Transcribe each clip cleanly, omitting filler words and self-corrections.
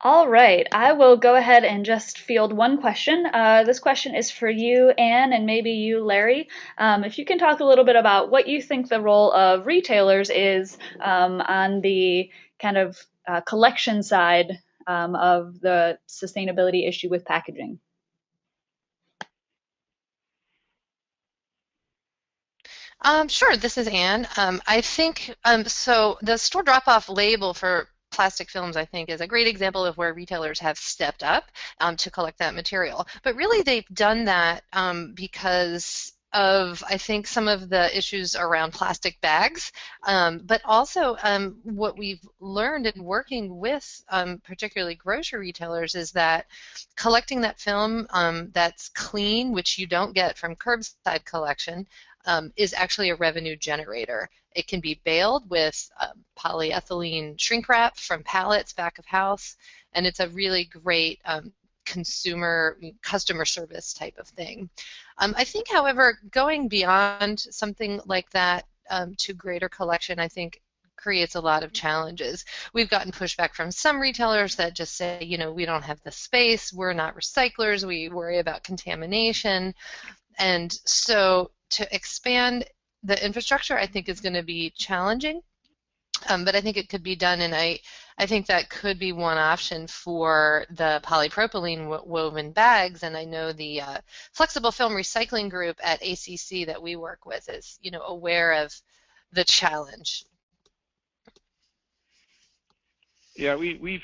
All right, I will go ahead and just field one question. This question is for you, Anne, and maybe you, Larry. If you can talk a little bit about what you think the role of retailers is on the kind of collection side of the sustainability issue with packaging. Sure, this is Anne. I think so. The store drop-off label for plastic films, I think, is a great example of where retailers have stepped up to collect that material. But really, they've done that because of, I think, some of the issues around plastic bags, but also what we've learned in working with particularly grocery retailers is that collecting that film that's clean, which you don't get from curbside collection, is actually a revenue generator. It can be baled with polyethylene shrink wrap from pallets back of house, and it's a really great consumer customer service type of thing. I think, however, going beyond something like that to greater collection, I think creates a lot of challenges. We've gotten pushback from some retailers that just say, you know, we don't have the space, we're not recyclers, we worry about contamination. And so to expand the infrastructure, I think is going to be challenging, but I think it could be done, and I think that could be one option for the polypropylene woven bags. And I know the flexible film recycling group at ACC that we work with is, you know, aware of the challenge. Yeah, we've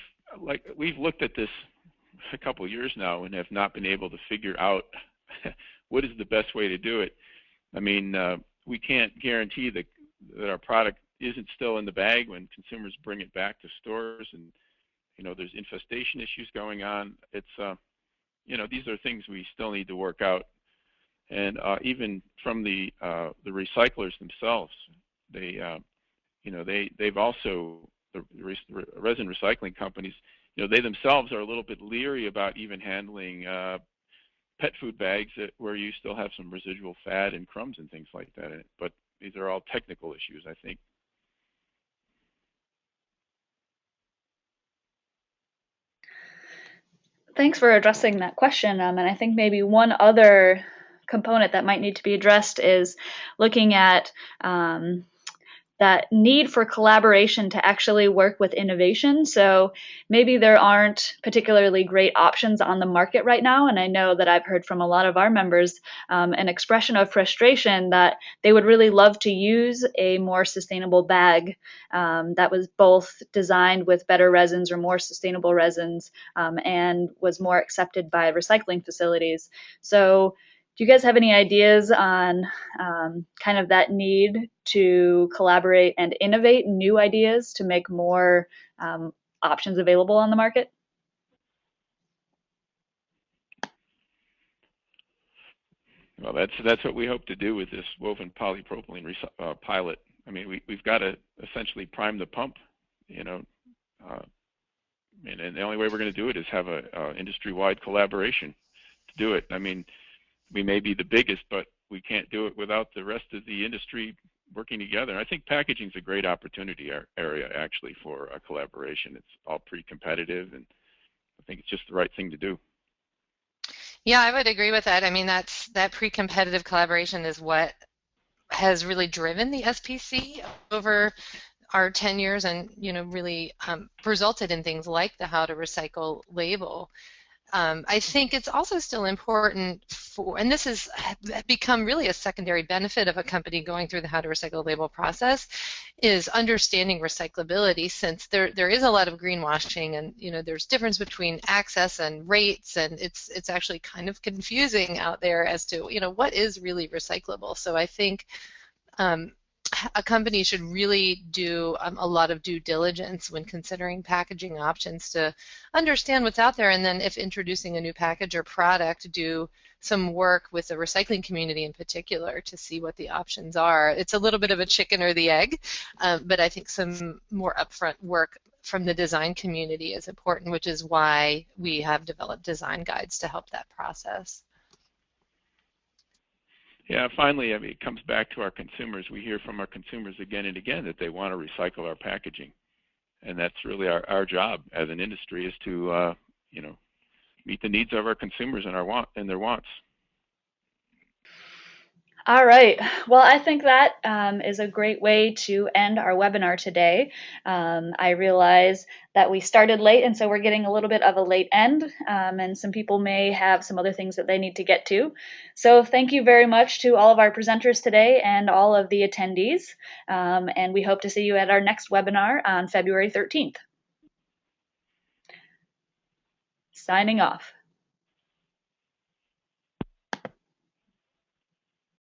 looked at this a couple of years now and have not been able to figure out what is the best way to do it. I mean, we can't guarantee that our product isn't still in the bag when consumers bring it back to stores, and you know there's infestation issues going on. It's you know, these are things we still need to work out, and even from the recyclers themselves, they you know they've also resin recycling companies, you know, they themselves are a little bit leery about even handling pet food bags where you still have some residual fat and crumbs and things like that in it. But these are all technical issues, I think. Thanks for addressing that question. And I think maybe one other component that might need to be addressed is looking at that need for collaboration to actually work with innovation. So maybe there aren't particularly great options on the market right now. And I know that I've heard from a lot of our members an expression of frustration that they would really love to use a more sustainable bag that was both designed with better resins or more sustainable resins and was more accepted by recycling facilities. So do you guys have any ideas on kind of that need to collaborate and innovate new ideas to make more options available on the market? Well, that's what we hope to do with this woven polypropylene pilot. I mean, we've got to essentially prime the pump, you know, uh, and the only way we're going to do it is have a industry-wide collaboration to do it. I mean, we may be the biggest, but we can't do it without the rest of the industry working together. And I think packaging is a great opportunity area actually for a collaboration. It's all pretty competitive, and I think it's just the right thing to do. Yeah, I would agree with that. I mean, that pre-competitive collaboration is what has really driven the SPC over our 10 years and, you know, really resulted in things like the How to Recycle label. I think it's also still important for, and this has become really a secondary benefit of a company going through the How to Recycle label process, is understanding recyclability, since there is a lot of greenwashing, and you know there's difference between access and rates, and it's actually kind of confusing out there as to, you know, what is really recyclable. So I think um, a company should really do a lot of due diligence when considering packaging options to understand what's out there, and then if introducing a new package or product, do some work with the recycling community in particular to see what the options are. It's a little bit of a chicken or the egg, but I think some more upfront work from the design community is important, which is why we have developed design guides to help that process. Yeah, finally, I mean, it comes back to our consumers. We hear from our consumers again and again that they want to recycle our packaging. and that's really our job as an industry, is to meet the needs of our consumers and their wants. All right. Well, I think that is a great way to end our webinar today. I realize that we started late, and so we're getting a little bit of a late end, and some people may have some other things that they need to get to. So thank you very much to all of our presenters today and all of the attendees, and we hope to see you at our next webinar on February 13th. Signing off.